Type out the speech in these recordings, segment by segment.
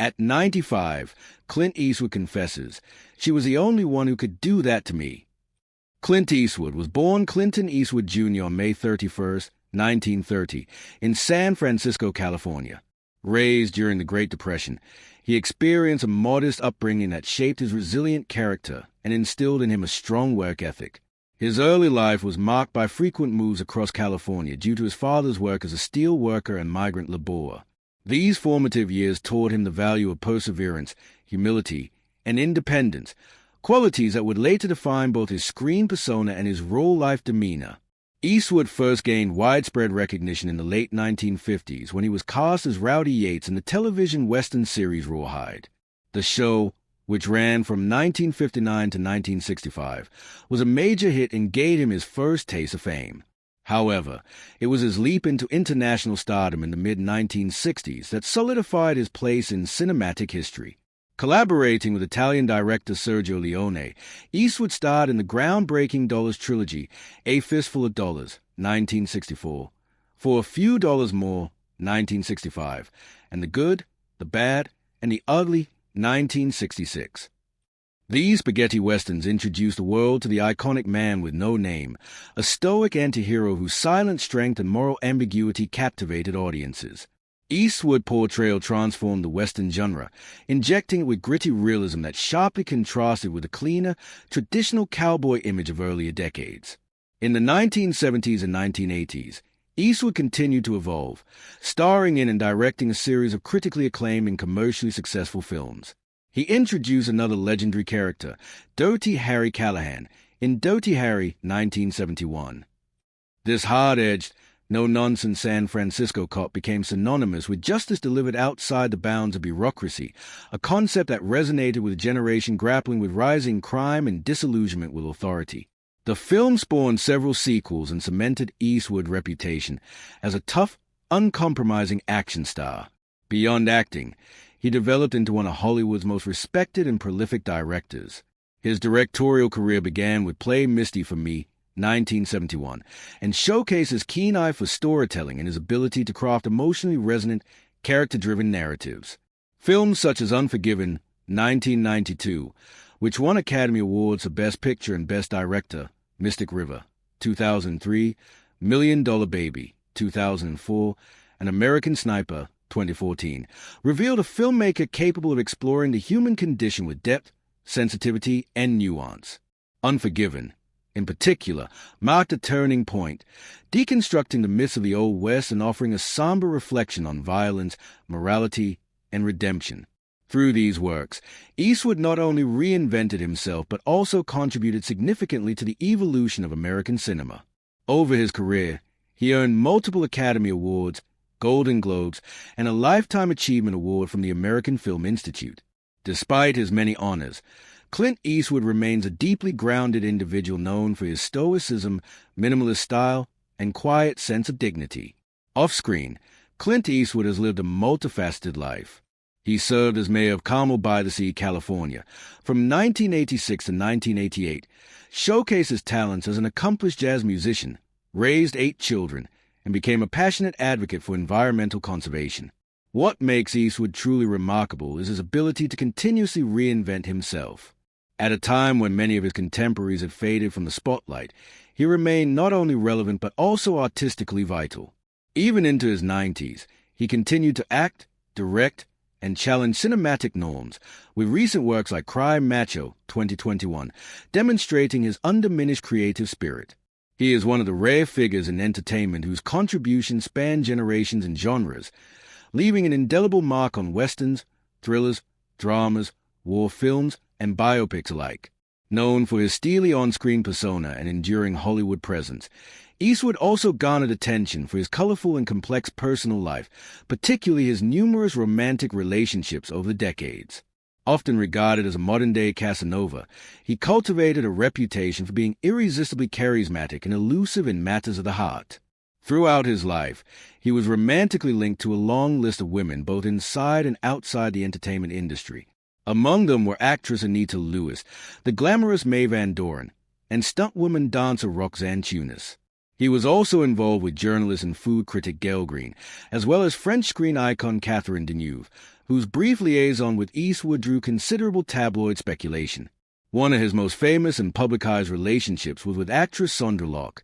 At 95, Clint Eastwood confesses, "She was the only one who could do that to me." Clint Eastwood was born Clinton Eastwood Jr. on May 31, 1930, in San Francisco, California. Raised during the Great Depression, he experienced a modest upbringing that shaped his resilient character and instilled in him a strong work ethic. His early life was marked by frequent moves across California due to his father's work as a steel worker and migrant laborer. These formative years taught him the value of perseverance, humility, and independence, qualities that would later define both his screen persona and his real-life demeanor. Eastwood first gained widespread recognition in the late 1950s when he was cast as Rowdy Yates in the television Western series Rawhide. The show, which ran from 1959 to 1965, was a major hit and gave him his first taste of fame. However, it was his leap into international stardom in the mid-1960s that solidified his place in cinematic history. Collaborating with Italian director Sergio Leone, Eastwood starred in the groundbreaking Dollars trilogy, A Fistful of Dollars, 1964, For a Few Dollars More, 1965, and The Good, the Bad, and the Ugly, 1966. These spaghetti westerns introduced the world to the iconic man with no name, a stoic anti-hero whose silent strength and moral ambiguity captivated audiences. Eastwood's portrayal transformed the Western genre, injecting it with gritty realism that sharply contrasted with the cleaner, traditional cowboy image of earlier decades. In the 1970s and 1980s, Eastwood continued to evolve, starring in and directing a series of critically acclaimed and commercially successful films. He introduced another legendary character, Dirty Harry Callahan, in Dirty Harry, 1971. This hard-edged, no-nonsense San Francisco cop became synonymous with justice delivered outside the bounds of bureaucracy, a concept that resonated with a generation grappling with rising crime and disillusionment with authority. The film spawned several sequels and cemented Eastwood's reputation as a tough, uncompromising action star. Beyond acting, he developed into one of Hollywood's most respected and prolific directors. His directorial career began with Play Misty for Me, 1971, and showcased his keen eye for storytelling and his ability to craft emotionally resonant, character-driven narratives. Films such as Unforgiven, 1992, which won Academy Awards for Best Picture and Best Director, Mystic River, 2003, $1 Million Baby, 2004, and American Sniper, 2014, revealed a filmmaker capable of exploring the human condition with depth, sensitivity, and nuance. Unforgiven, in particular, marked a turning point, deconstructing the myths of the Old West and offering a somber reflection on violence, morality, and redemption. Through these works, Eastwood not only reinvented himself but also contributed significantly to the evolution of American cinema. Over his career, he earned multiple Academy Awards, Golden Globes, and a Lifetime Achievement Award from the American Film Institute. Despite his many honors, Clint Eastwood remains a deeply grounded individual known for his stoicism, minimalist style, and quiet sense of dignity. Off-screen, Clint Eastwood has lived a multifaceted life. He served as mayor of Carmel-by-the-Sea, California, from 1986 to 1988, showcased his talents as an accomplished jazz musician, raised 8 children, and became a passionate advocate for environmental conservation. What makes Eastwood truly remarkable is his ability to continuously reinvent himself. At a time when many of his contemporaries had faded from the spotlight, he remained not only relevant but also artistically vital. Even into his 90s, he continued to act, direct, and challenge cinematic norms, with recent works like Crime Macho, 2021, demonstrating his undiminished creative spirit. He is one of the rare figures in entertainment whose contributions span generations and genres, leaving an indelible mark on westerns, thrillers, dramas, war films, and biopics alike. Known for his steely on-screen persona and enduring Hollywood presence, Eastwood also garnered attention for his colorful and complex personal life, particularly his numerous romantic relationships over the decades. Often regarded as a modern-day Casanova, he cultivated a reputation for being irresistibly charismatic and elusive in matters of the heart. Throughout his life, he was romantically linked to a long list of women both inside and outside the entertainment industry. Among them were actress Anita Lewis, the glamorous Mae Van Doren, and stuntwoman dancer Roxanne Tunis. He was also involved with journalist and food critic Gail Green, as well as French screen icon Catherine Deneuve, whose brief liaison with Eastwood drew considerable tabloid speculation. One of his most famous and publicized relationships was with actress Sondra Locke,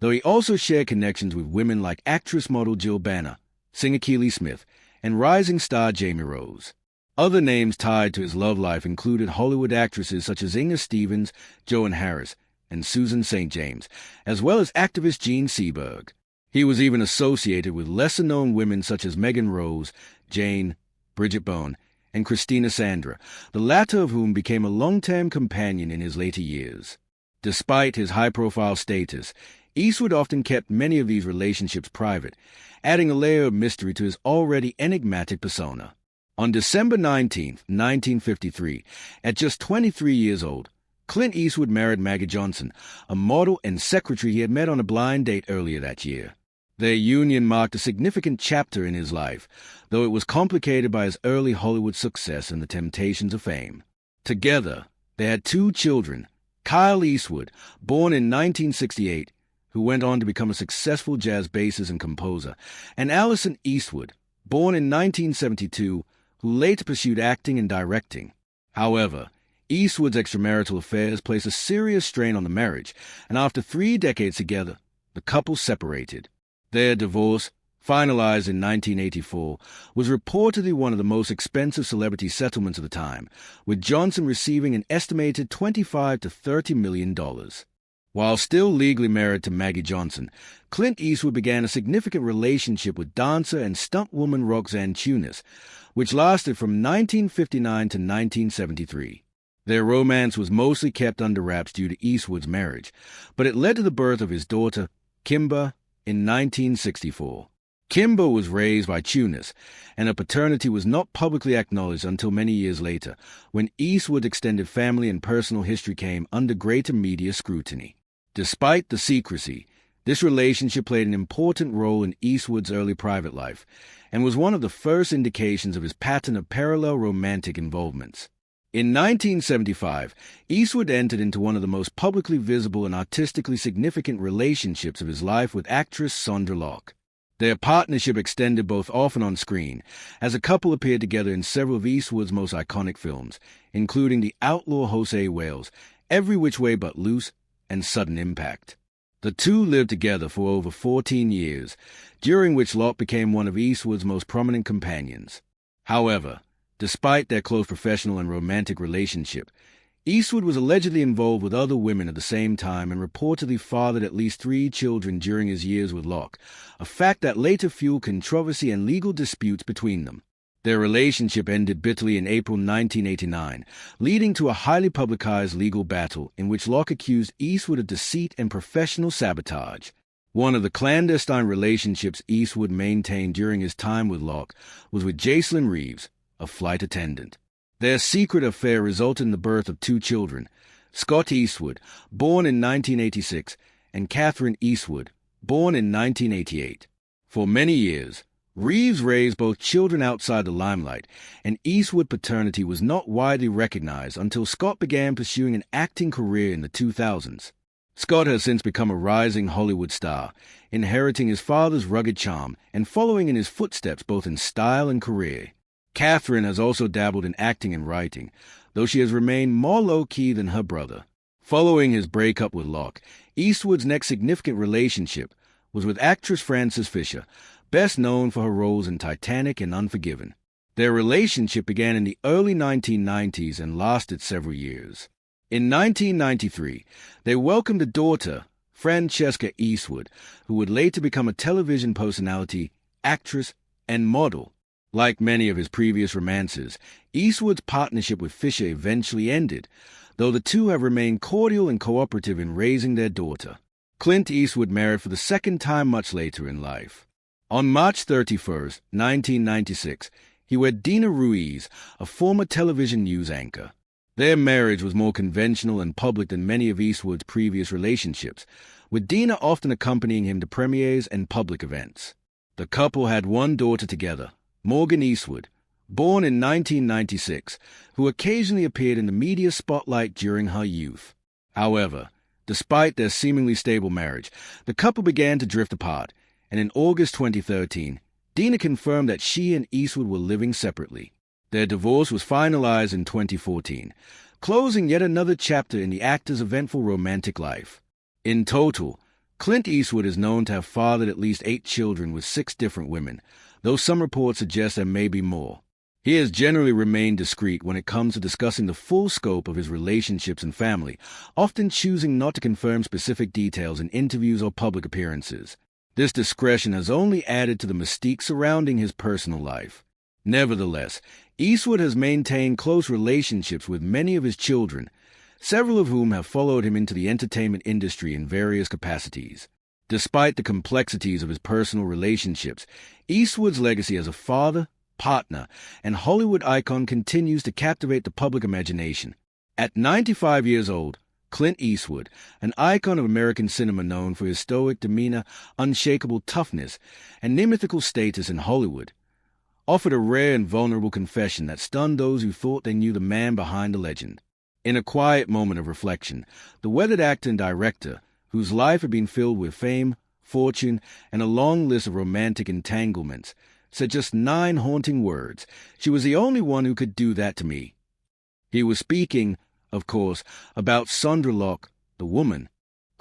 though he also shared connections with women like actress-model Jill Banner, singer Keely Smith, and rising star Jamie Rose. Other names tied to his love life included Hollywood actresses such as Inga Stevens, Joan Harris, and Susan St. James, as well as activist Jean Seberg. He was even associated with lesser-known women such as Megan Rose, Jane, Bridget Bone, and Christina Sandra, the latter of whom became a long-term companion in his later years. Despite his high-profile status, Eastwood often kept many of these relationships private, adding a layer of mystery to his already enigmatic persona. On December 19, 1953, at just 23 years old, Clint Eastwood married Maggie Johnson, a model and secretary he had met on a blind date earlier that year. Their union marked a significant chapter in his life, though it was complicated by his early Hollywood success and the temptations of fame. Together, they had 2 children, Kyle Eastwood, born in 1968, who went on to become a successful jazz bassist and composer, and Allison Eastwood, born in 1972, who later pursued acting and directing. However, Eastwood's extramarital affairs placed a serious strain on the marriage, and after 3 decades together, the couple separated. Their divorce, finalized in 1984, was reportedly one of the most expensive celebrity settlements of the time, with Johnson receiving an estimated $25 to $30 million. While still legally married to Maggie Johnson, Clint Eastwood began a significant relationship with dancer and stuntwoman Roxanne Tunis, which lasted from 1959 to 1973. Their romance was mostly kept under wraps due to Eastwood's marriage, but it led to the birth of his daughter, Kimber, in 1964. Kimber was raised by Tunis, and her paternity was not publicly acknowledged until many years later, when Eastwood's extended family and personal history came under greater media scrutiny. Despite the secrecy, this relationship played an important role in Eastwood's early private life, and was one of the first indications of his pattern of parallel romantic involvements. In 1975, Eastwood entered into one of the most publicly visible and artistically significant relationships of his life with actress Sondra Locke. Their partnership extended both off and on screen, as a couple appeared together in several of Eastwood's most iconic films, including the outlaw Jose Wales, Every Which Way But Loose, and Sudden Impact. The two lived together for over 14 years, during which Locke became one of Eastwood's most prominent companions. However, despite their close professional and romantic relationship, Eastwood was allegedly involved with other women at the same time and reportedly fathered at least 3 children during his years with Locke, a fact that later fueled controversy and legal disputes between them. Their relationship ended bitterly in April 1989, leading to a highly publicized legal battle in which Locke accused Eastwood of deceit and professional sabotage. One of the clandestine relationships Eastwood maintained during his time with Locke was with Jacelyn Reeves, a flight attendant. Their secret affair resulted in the birth of 2 children, Scott Eastwood, born in 1986, and Catherine Eastwood, born in 1988. For many years, Reeves raised both children outside the limelight, and Eastwood paternity was not widely recognized until Scott began pursuing an acting career in the 2000s. Scott has since become a rising Hollywood star, inheriting his father's rugged charm and following in his footsteps both in style and career. Catherine has also dabbled in acting and writing, though she has remained more low-key than her brother. Following his breakup with Locke, Eastwood's next significant relationship was with actress Frances Fisher, best known for her roles in Titanic and Unforgiven. Their relationship began in the early 1990s and lasted several years. In 1993, they welcomed a daughter, Francesca Eastwood, who would later become a television personality, actress, and model. Like many of his previous romances, Eastwood's partnership with Fisher eventually ended, though the two have remained cordial and cooperative in raising their daughter. Clint Eastwood married for the second time much later in life. On March 31, 1996, he wed Dina Ruiz, a former television news anchor. Their marriage was more conventional and public than many of Eastwood's previous relationships, with Dina often accompanying him to premieres and public events. The couple had 1 daughter together, Morgan Eastwood, born in 1996, who occasionally appeared in the media spotlight during her youth. However, despite their seemingly stable marriage, the couple began to drift apart, and in August 2013, Dina confirmed that she and Eastwood were living separately. Their divorce was finalized in 2014, closing yet another chapter in the actor's eventful romantic life. In total, Clint Eastwood is known to have fathered at least 8 children with 6 different women, though some reports suggest there may be more. He has generally remained discreet when it comes to discussing the full scope of his relationships and family, often choosing not to confirm specific details in interviews or public appearances. This discretion has only added to the mystique surrounding his personal life. Nevertheless, Eastwood has maintained close relationships with many of his children, several of whom have followed him into the entertainment industry in various capacities. Despite the complexities of his personal relationships, Eastwood's legacy as a father, partner, and Hollywood icon continues to captivate the public imagination. At 95 years old, Clint Eastwood, an icon of American cinema known for his stoic demeanor, unshakable toughness, and mythical status in Hollywood, offered a rare and vulnerable confession that stunned those who thought they knew the man behind the legend. In a quiet moment of reflection, the weathered actor and director, whose life had been filled with fame, fortune, and a long list of romantic entanglements, said just 9 haunting words. "She was the only one who could do that to me." He was speaking, of course, about Sandra Locke, the woman,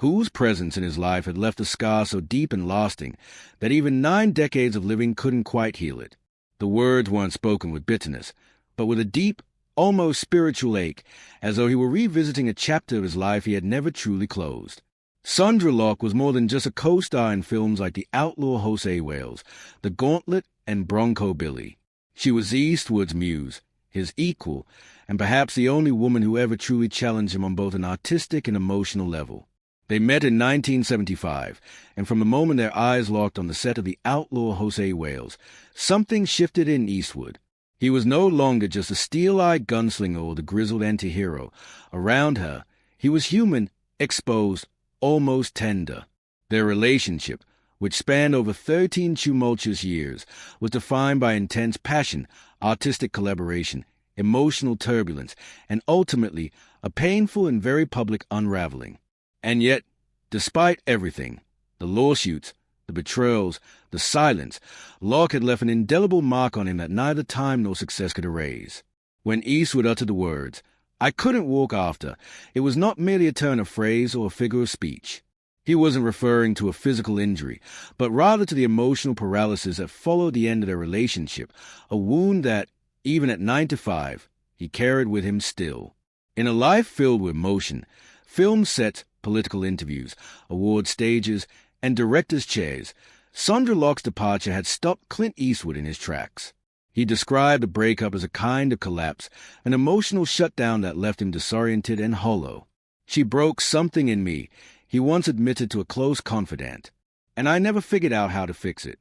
whose presence in his life had left a scar so deep and lasting that even 9 decades of living couldn't quite heal it. The words weren't spoken with bitterness, but with a deep, almost spiritual ache, as though he were revisiting a chapter of his life he had never truly closed. Sandra Locke was more than just a co-star in films like The Outlaw Jose Wales, The Gauntlet, and Bronco Billy. She was Eastwood's muse, his equal, and perhaps the only woman who ever truly challenged him on both an artistic and emotional level. They met in 1975, and from the moment their eyes locked on the set of The Outlaw Jose Wales, something shifted in Eastwood. He was no longer just a steel-eyed gunslinger or the grizzled anti-hero. Around her, he was human, exposed, almost tender. Their relationship, which spanned over 13 tumultuous years, was defined by intense passion, artistic collaboration, emotional turbulence, and ultimately a painful and very public unraveling. And yet, despite everything, the lawsuits, the betrayals, the silence, Locke had left an indelible mark on him that neither time nor success could erase. When Eastwood uttered the words, "I couldn't walk after," it was not merely a turn of phrase or a figure of speech. He wasn't referring to a physical injury, but rather to the emotional paralysis that followed the end of their relationship, a wound that, even at 95, he carried with him still. In a life filled with motion, film sets, political interviews, award stages, and directors' chairs, Sandra Locke's departure had stopped Clint Eastwood in his tracks. He described the breakup as a kind of collapse, an emotional shutdown that left him disoriented and hollow. "She broke something in me," he once admitted to a close confidant, "and I never figured out how to fix it."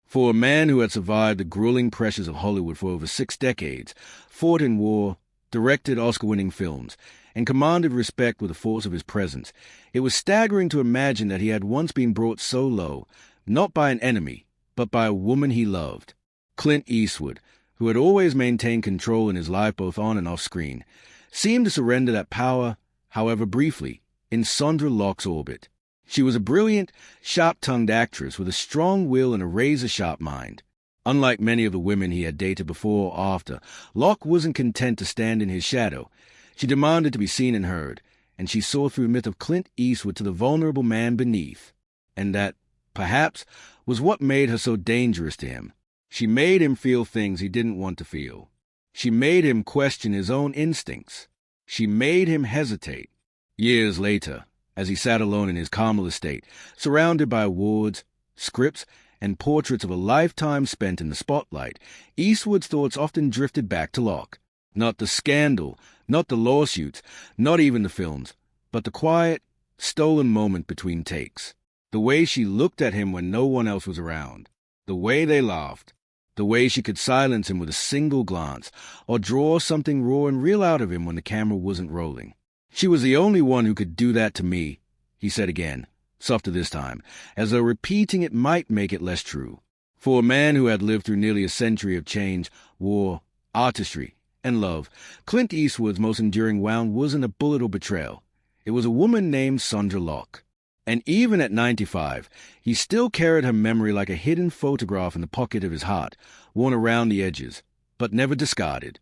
For a man who had survived the grueling pressures of Hollywood for over 6 decades, fought in war, directed Oscar-winning films, and commanded respect with the force of his presence, it was staggering to imagine that he had once been brought so low, not by an enemy, but by a woman he loved. Clint Eastwood, who had always maintained control in his life both on and off screen, seemed to surrender that power, however briefly, in Sandra Locke's orbit. She was a brilliant, sharp-tongued actress with a strong will and a razor-sharp mind. Unlike many of the women he had dated before or after, Locke wasn't content to stand in his shadow. She demanded to be seen and heard, and she saw through the myth of Clint Eastwood to the vulnerable man beneath. And that, perhaps, was what made her so dangerous to him. She made him feel things he didn't want to feel. She made him question his own instincts. She made him hesitate. Years later, as he sat alone in his Carmel estate, surrounded by awards, scripts, and portraits of a lifetime spent in the spotlight, Eastwood's thoughts often drifted back to Locke. Not the scandal, not the lawsuits, not even the films, but the quiet, stolen moment between takes. The way she looked at him when no one else was around. The way they laughed. The way she could silence him with a single glance, or draw something raw and real out of him when the camera wasn't rolling. "She was the only one who could do that to me," he said again, softer this time, as though repeating it might make it less true. For a man who had lived through nearly a century of change, war, artistry, and love, Clint Eastwood's most enduring wound wasn't a bullet or betrayal. It was a woman named Sandra Locke. And even at 95, he still carried her memory like a hidden photograph in the pocket of his heart, worn around the edges. but never discarded.